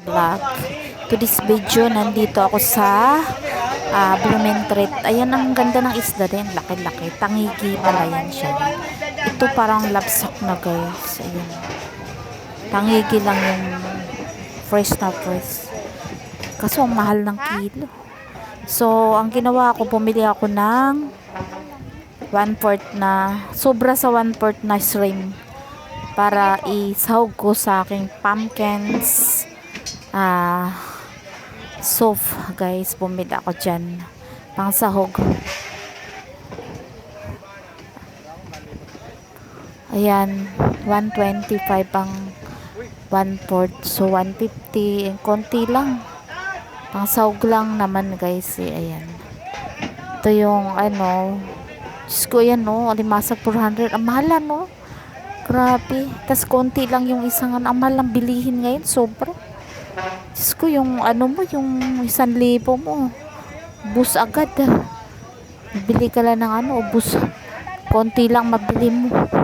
Vlog. To this video, nandito ako sa Blumentritt. Ayan, ang ganda ng isda din. Laki-laki. Tangigi pala yan siya. Ito parang lapsak na guys. Ayan. Tangigi lang yung fresh na fresh. Kaso ang mahal ng kilo. So, ang ginawa ko, bumili ako ng 1/4 na, sobra sa 1/4 na shrimp para isahog ko sa aking pumpkins soup guys. Bumili ako dyan pang sahog. Ayan, 125 ang 1/4, so 150, konti lang, pang sahog lang naman guys eh. Ayan, ito yung ano, Diyos ko, yan no, alimasag 400, ang mahal no, grabe. Tas konti lang yung isang, ang mahal lang bilihin ngayon, sobra. Diyos ko, yung ano mo, yung 1,000 mo, bus agad. Bili ka lang ng ano, ubus. Konti lang mabili mo.